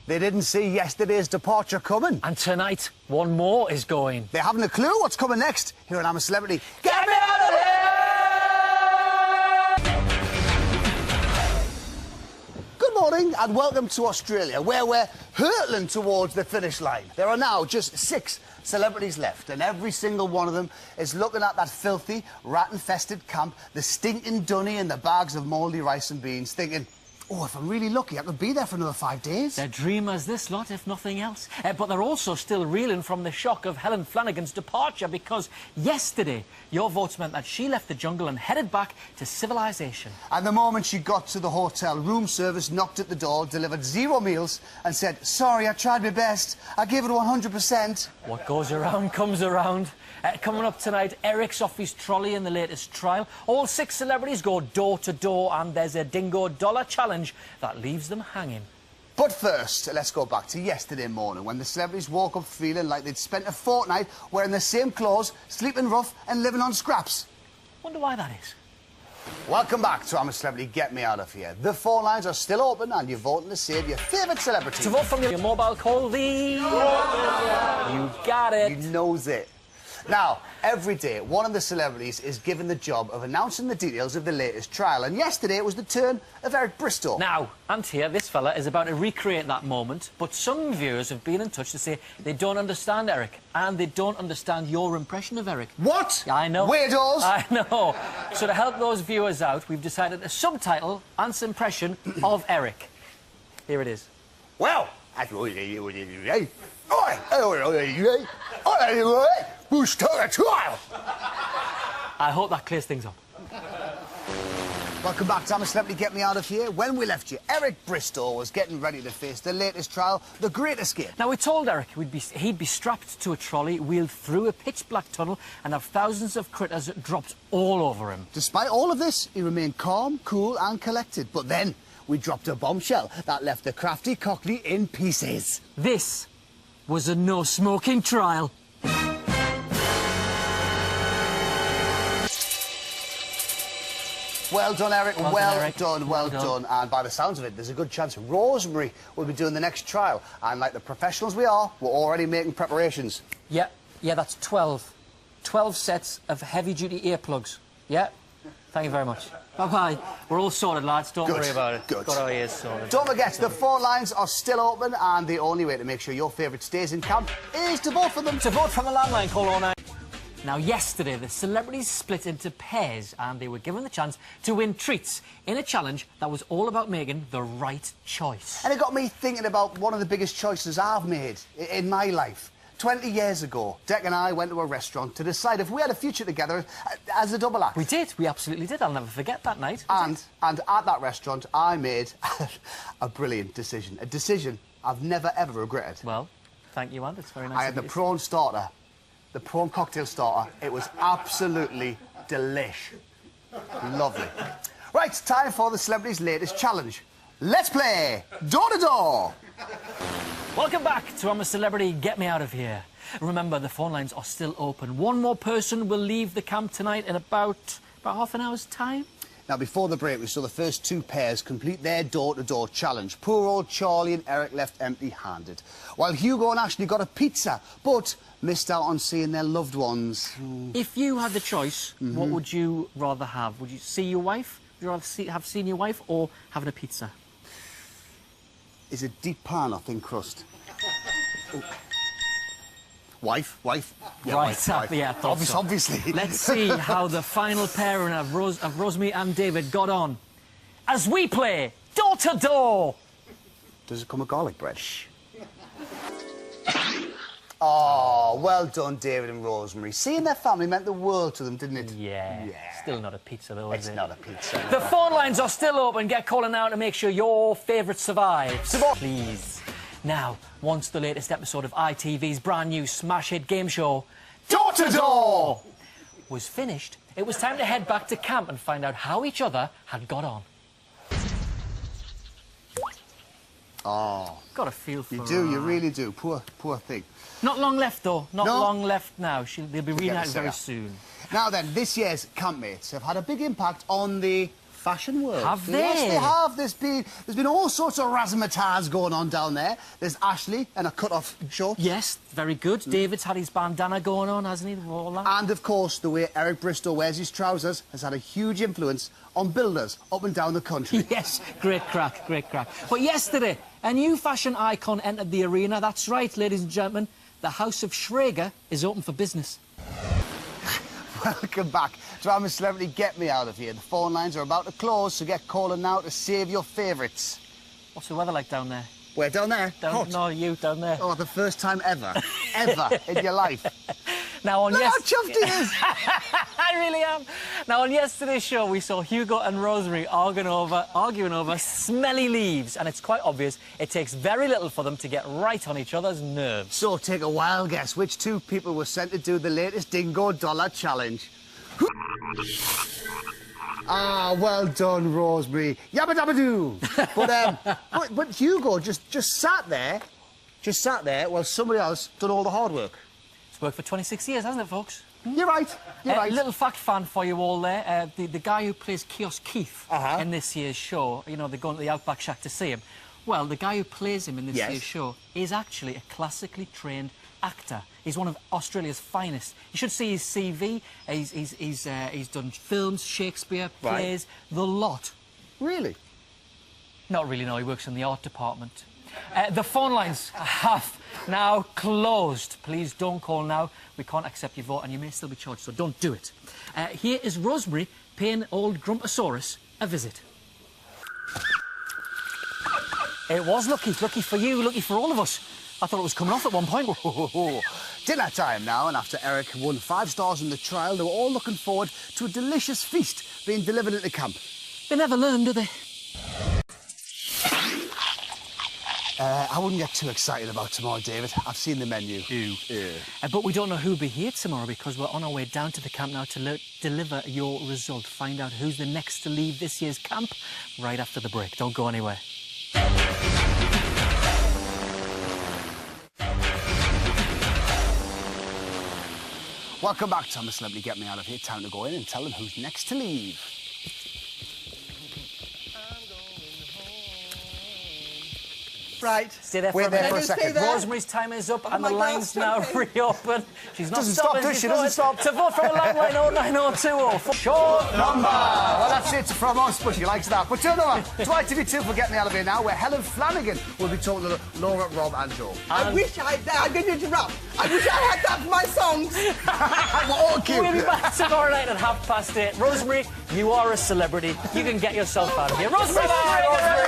They didn't see yesterday's departure coming. And tonight, one more is going. They haven't a clue what's coming next. Here on I'm a Celebrity. Get me out of here! Good morning and welcome to Australia, where we're hurtling towards the finish line. There are now just 6 celebrities left, and every single one of them is looking at that filthy, rat-infested camp, the stinking dunny and the bags of mouldy rice and beans, thinking, oh, if I'm really lucky, I could be there for another 5 days. They're dreamers, this lot, if nothing else. But they're also still reeling from the shock of Helen Flanagan's departure, because yesterday, your votes meant that she left the jungle and headed back to civilization. And the moment she got to the hotel, room service knocked at the door, delivered 0 meals, and said, sorry, I tried my best. I gave it 100%. What goes around comes around. Coming up tonight, Eric's off his trolley in the latest trial. All 6 celebrities go door to door, and there's a dingo dollar challenge that leaves them hanging. But first, let's go back to yesterday morning when the celebrities woke up feeling like they'd spent a fortnight wearing the same clothes, sleeping rough and living on scraps. Wonder why that is. Welcome back to I'm a Celebrity, Get Me Out of Here. The phone lines are still open and you're voting to save your favourite celebrity. To vote from your mobile, call the... You got it. You knows it. Now, every day, one of the celebrities is given the job of announcing the details of the latest trial, and yesterday it was the turn of Eric Bristow. Now, Ant here, this fella, is about to recreate that moment, but some viewers have been in touch to say they don't understand Eric, and they don't understand your impression of Eric. What? Yeah, I know. Weirdos! I know. So to help those viewers out, we've decided to subtitle Ant's impression of Eric. Here it is. Well, we'll start a trial. I hope that clears things up. Welcome back to I'm a Celebrity, Get Me Out of Here. When we left you, Eric Bristow was getting ready to face the latest trial, The Great Escape. Now, we told Eric he'd be strapped to a trolley, wheeled through a pitch-black tunnel, and have thousands of critters dropped all over him. Despite all of this, he remained calm, cool and collected. But then, we dropped a bombshell that left the crafty Cockney in pieces. This was a no-smoking trial. Well done, Eric. Well done. done. And by the sounds of it, there's a good chance Rosemary will be doing the next trial. And like the professionals we are, we're already making preparations. Yeah, that's 12. 12 sets of heavy-duty earplugs. Yeah? Thank you very much. Bye-bye. We're all sorted, lads. Don't worry about it. Good. Got our ears sorted. Don't forget, the phone lines are still open, and the only way to make sure your favourite stays in camp is to vote for them. To vote from the landline, call 09. Now, yesterday, the celebrities split into pairs, and they were given the chance to win treats in a challenge that was all about making the right choice. And it got me thinking about one of the biggest choices I've made in my life. 20 years ago, Dec and I went to a restaurant to decide if we had a future together as a double act. We did. We absolutely did. I'll never forget that night. And at that restaurant, I made a brilliant decision. A decision I've never, ever regretted. Well, thank you, Ant. It's very nice I had the prawn starter. The prawn cocktail starter. It was absolutely delish. Lovely. Right, time for the celebrities' latest challenge. Let's play Door to Door. Welcome back to I'm a Celebrity, Get Me Out of Here. Remember, the phone lines are still open. One more person will leave the camp tonight in about half an hour's time. Now, before the break, we saw the first 2 pairs complete their door-to-door challenge. Poor old Charlie and Eric left empty-handed, while Hugo and Ashley got a pizza, but missed out on seeing their loved ones. If you had the choice, what would you rather have? Would you see your wife? Would you rather have seen your wife or having a pizza? Is it deep pan or thin crust? Oh. Wife? Yeah, right, wife. Yeah, Obviously. Let's see how the final pairing of Rosemary and David got on as we play Door to Door. Does it come with garlic bread? Oh, well done, David and Rosemary. Seeing their family meant the world to them, didn't it? Yeah. Still not a pizza, though, is it? It's not a pizza. The phone lines are still open. Get calling now to make sure your favourite survives. Please. Now, once the latest episode of ITV's brand new smash hit game show, Door to Door, was finished, it was time to head back to camp and find out how each other had got on. Oh. Got a feel for You do, you really do. Poor thing. Not long left, though. Not long left now. They'll be reunited very soon. Now then, this year's campmates have had a big impact on the fashion world. Have they? Yes, they have. There's been all sorts of razzmatazz going on down there. There's Ashley and a cut-off short. Yes, very good. David's had his bandana going on, hasn't he? With all that. And, of course, the way Eric Bristow wears his trousers has had a huge influence on builders up and down the country. Yes, great crack, great crack. But yesterday, a new fashion icon entered the arena. That's right, ladies and gentlemen. The House of Schrager is open for business. Welcome back to I'm a Celebrity Get Me Out of Here. The phone lines are about to close, so get calling now to save your favourites. What's the weather like down there? Where, down there? Down, no, you down there. Oh, the first time ever, ever in your life. Now on Look how chuffed he is. I really am. Now on yesterday's show, we saw Hugo and Rosemary arguing over smelly leaves, and it's quite obvious it takes very little for them to get right on each other's nerves. So take a wild guess. Which two people were sent to do the latest Dingo Dollar Challenge? Ah, well done, Rosemary. Yabba dabba doo. But Hugo just sat there while somebody else done all the hard work. It's worked for 26 years, hasn't it, folks? You're right. You're right. Little fact fan for you all there. The guy who plays Kiosk Keith in this year's show, you know, they're going to the Outback Shack to see him. Well, the guy who plays him in this year's show is actually a classically trained actor. He's one of Australia's finest. You should see his CV. He's done films, Shakespeare, plays, the lot. Really? Not really, no. He works in the art department. The phone lines have now closed. Please don't call now. We can't accept your vote and you may still be charged, so don't do it. Here is Rosemary paying old Grumposaurus a visit. It was lucky for you, lucky for all of us. I thought it was coming off at one point. Dinner time now, and after Eric won 5 stars in the trial, they were all looking forward to a delicious feast being delivered into camp. They never learn, do they? I wouldn't get too excited about tomorrow, David. I've seen the menu. But we don't know who'll be here tomorrow because we're on our way down to the camp now to deliver your result. Find out who's the next to leave this year's camp right after the break. Don't go anywhere. Welcome back to I'm a Celebrity Get Me Out of Here. Time to go in and tell them who's next to leave. Right. Stay there for Wait a there minute. for a second. Rosemary's time is up and the lines now reopen. She's not Doesn't stop, stopping. does she? Doesn't stop. To vote for a landline 09020. Short Number! Well, that's it from us, but she likes that. But turn over to ITV2 for Get Me Out of Here now, where Helen Flanagan will be talking to Laura, Rob and Joe. I wish I didn't interrupt. I wish I had that for my songs. We're all cute. We'll be back tomorrow night at 8:30. Rosemary, you are a celebrity. You can get yourself out of here. Rosemary! Oh, my God.